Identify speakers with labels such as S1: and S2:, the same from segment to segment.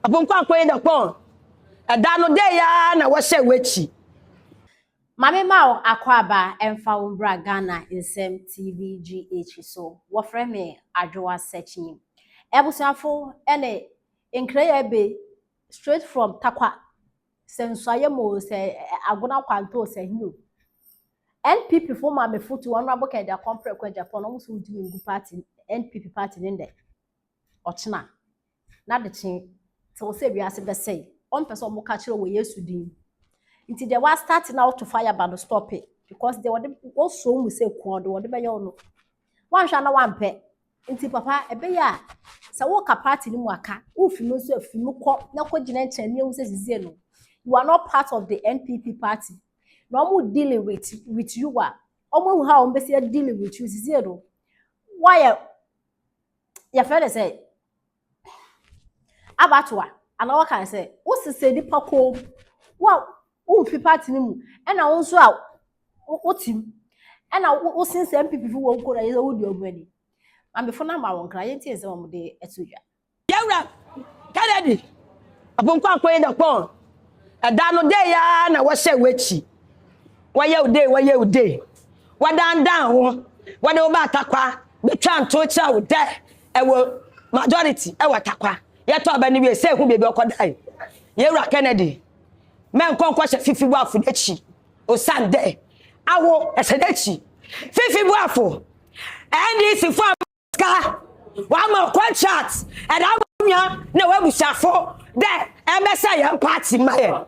S1: Aponkwa akoye da pon. Ada no dey ya na wo hye wechi.
S2: Mame Mao Akwaba Emfa Umbra Ghana Insem TVGH so wo frɛ me adwoa searching. Ebusuafo ene nkreya be straight from Takwa. Sensoye mo se agona kwanto se hino. NPP for mame foot honorable Keda compre kwa Japan almost do ngu party NPP party nende. Ochina. Na de chin so say wiase be say on person mo ka kire wo Yesu din. Until they were starting out to fire but to stop it because they were also we say kwon they be no one hwa na one pe until papa ebe ya say wo ka party ni mu aka wo fi no so afi mu kọ na kọ gina nchen ni wo say zizie no you are not part of the NPP party no mo dealing with you are omo how be say dealing with you zizie no why ya feel say abatwa ana wo kan say wo sese di pako wow fi party ni mu ena wo nso a wotim ena wo since MPP fu wo nkora ye wo di obuani ambefo na ma won kra ye tie se wo de etodwa
S1: Yawra Kennedy Aponkwa akoye da pon. Ada no dey ya na wo hye wechi. Waye ude. Wadandan ho. Wade wo ba takwa betwa nto cha wo de ewo majority ewo takwa. Ye to aba ni bi se hu bebe okodai. Yawra Kennedy men kon kwashe fifi buafo dechi o sande awo esedechi fifi buafo NDC for ska wa ma contract and amya na wabusafo de emesa ya party maye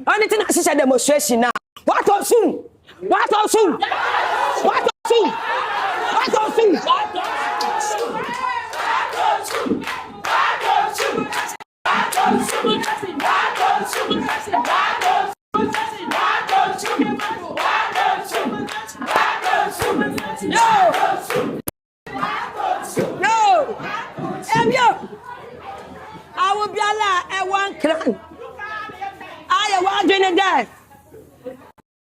S1: only thing as demonstration now what on soon No. I will be a one clan. I want doing that.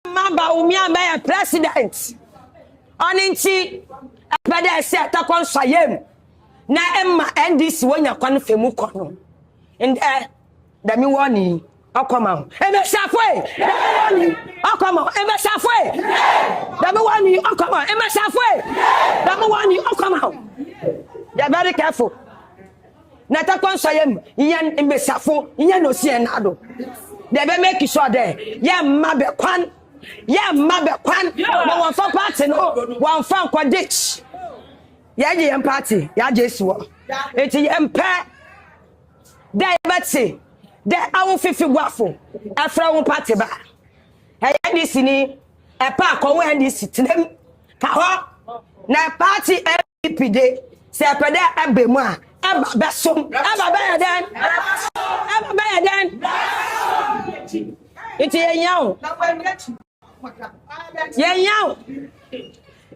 S1: Mamba umia be president. Oninchi abada se atakon swayem. Na emma NDC wonya kwan femu kono. Da mi woni akoma. Ebe safwe. Akoma. Ebe safwe. Da mi woni akoma. Ebe safwe. Da mi woni akoma. They are very careful. Na takon swayem yen ebe safo yen no sie nado. They be make sure there. Yeah, mabe kwan. Yeah, mabe kwan. But one for party no. One for kwadich. Yeah, the party. Yeah, just what. It's the empire. There, Betsy. There, I will fifi waffle. After one party ba. Hey, this ni. A park on when this to them. Kaho. Na party every day. Say a pede ebe mo. Eba besom. Eba be den. Eba be den. It's a young. Yeah, young.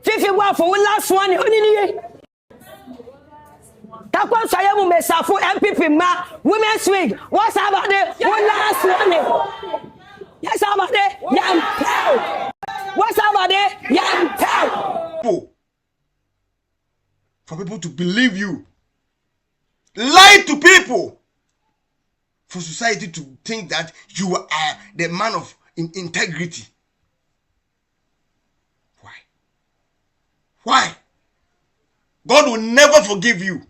S1: Fifi waffle. Last one. Only. Takwa Sayemu Mesafu MPP ma Women's Week. What's about the one last one? Yes, about the young pal. What's about the young pal?
S3: For people to believe you. Lie to people. For society to think that you are the man of integrity. Why? Why? God will never forgive you.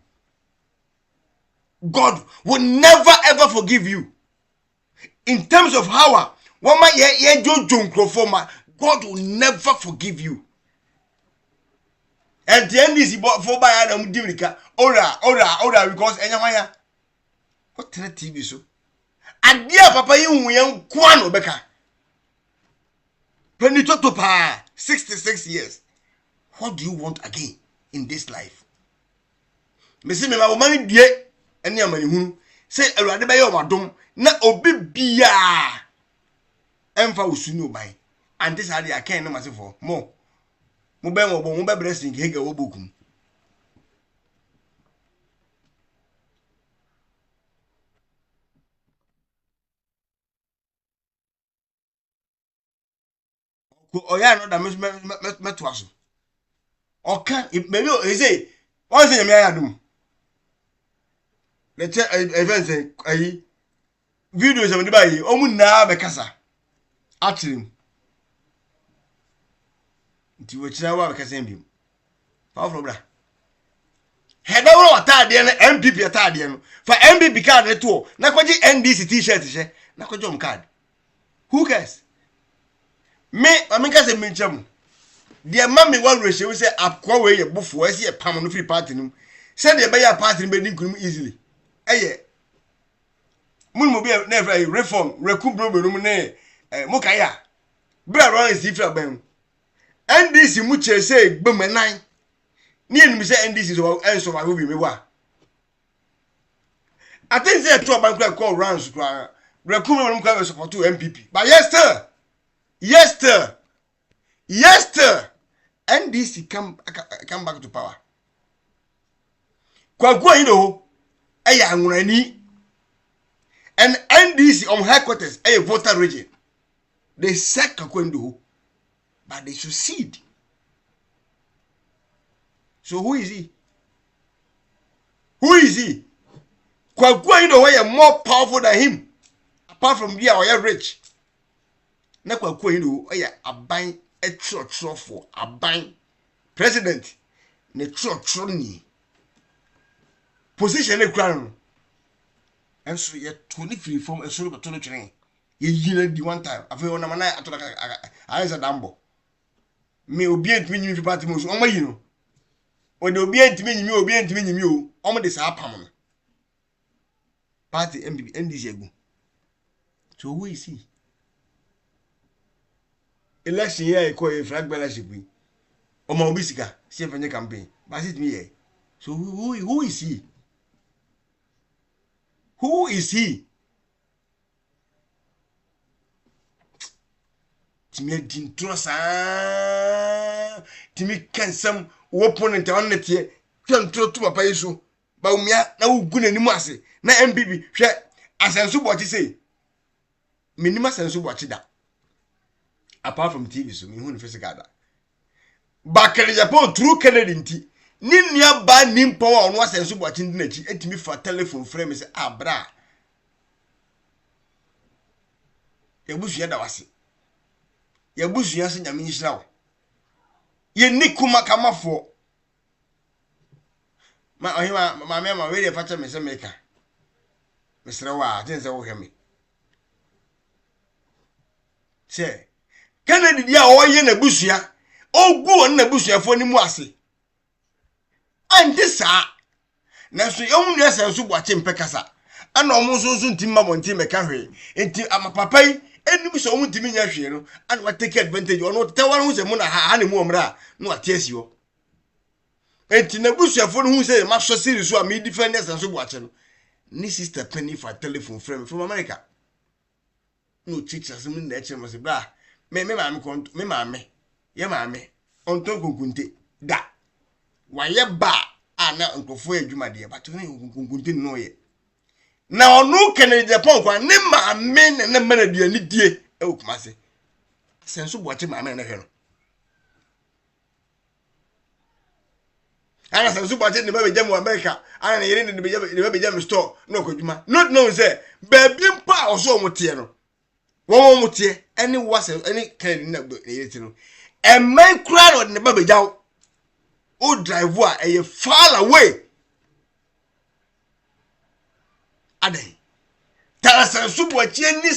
S3: God will never ever forgive you. In terms of how God will never forgive you. And the end is for by Adam Dimika. Ora, because anyamaya. What TV so? And dear Papa, you young Kwano Beka. When you talk to Pa 66 years, what do you want again in this life? Missy me my money dear. Any amani hu say awurade be yomadom na obi bia emfa usunu obai and this are the akan no masefo mo be mo be blessing hega wo bokum ko oya no da meto aso oka maybe o say one say me ayadum le che event ayi videos am de bayi omu na be kasa atrim nti wo kira wa be kasa mbim powerful bra heda wo atade na MPP atade no fa MPP card ne to na kwaji NDC t-shirt she na kwaji card who cares me amika se mincham de mama one ratio we say akwa we ye bufo ase ye pam no free party no say de be ya party no be dinkum easily eye mun mo be na reform rekum bro no ne mokaya bra ro is different ben NDC mu che say gbemanan ni enum say NDC so enso wa go bi me wa I think say to ban call rounds kwa rekum no kwa support to MPP but yes sir NDC come back to power kwa you know aya anwurani and NDC on headquarters a voter region they sack Kakwendo but they succeed. So who is he? Kwa you know why are more powerful than him apart from we are rich na kwa you know aya aban a trot for aban president ne trot ni position e kura no enso ye 23 form enso be to no twene ye yina di one time afi ona mana atoda ayesa dambo me obi entimi nyimi fi party mo so o mayi no o de obi entimi nyimi o o mo de sa apam no party MPP NDC egu so who is he election here e call flag leadership we o ma obi sika se fanye campaign but it me here so who is he? Who is he? Timi dintro sa timi kansam opponent on net here tantro to papa yeso ba umia na ugu nanimu ase na MPP hwe asenso bochi say minima asenso bochi da apart from TV so me hu ni physical da bakere Japan true Kennedy nti ni nua ba nimpo wa ono asenso bochi ndi nachi etimi fa telephone frame say abra yebusua da wase yebusua se nyame nhirawo ye nikuma kamafo ma ohima ma we dey fata me se meka mesrewa tin se wo hweme se Kennedy dia o ye na busua ogu on na busuafo ni mu ase ande sa na so yom nu asenso boache mpekasa ana omo so ntimma bonti meka hwe enti amapapai enim so omo ntimi nya hwe no ana wa take advantage ono tewar hu se mu na ha ne mu omra no atiasi ho enti na busuafo no hu se ma so series so a me defend asenso boache no ni sister penny for telephone frame from America no chicha se mu na eche mo se bra me maame konto me maame ye maame onto konkunte da waye ba ana nkofo adwuma de ba to ne konkunte no ye na onu Kennedy Japan kwa ne maame ne mana duani die e okumase senso boache maame na hwe no ana senso boache ne ba bejam America ana ne yere ne bejam store no kwadwuma not know say baby mpa oso omote no wo mote any was any Kennedy na yere no a man crowd on the baby jaw o drive wa e far away adai tara senso boache ni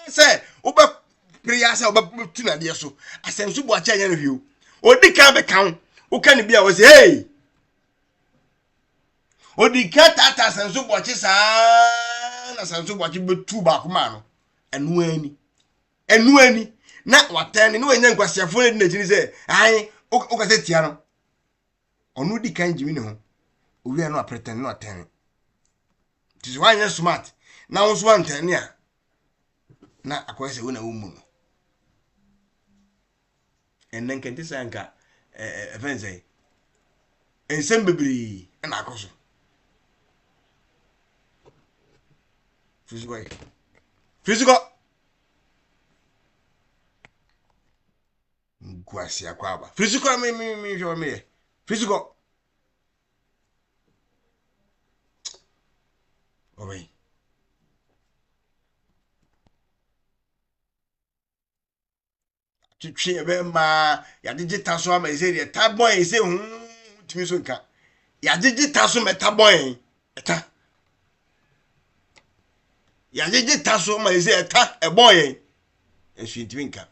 S3: say oba prayer say oba tina de so asenso boache anya no hwio odi ka be kan o kan bia o say hey odi ka tata senso boache sa na senso boache be tu ba kuma no enu ani na watani no enya nkwasiafo ne na jini say ai o ka say tia no onu di kan jimi ne ho owi no pretend no atani this one is smart na won so antani a na akwese wona wo mu no enen kenti sanka evenzai ensem bebri na akoso physical ngwasi akwaba physical me show me physical away. Twitwe ebe ma ya digital so ama ise de tabon ise timi so nka ya digital so metabon eta ya digital so ma ise eta ebon yen ensu timi nka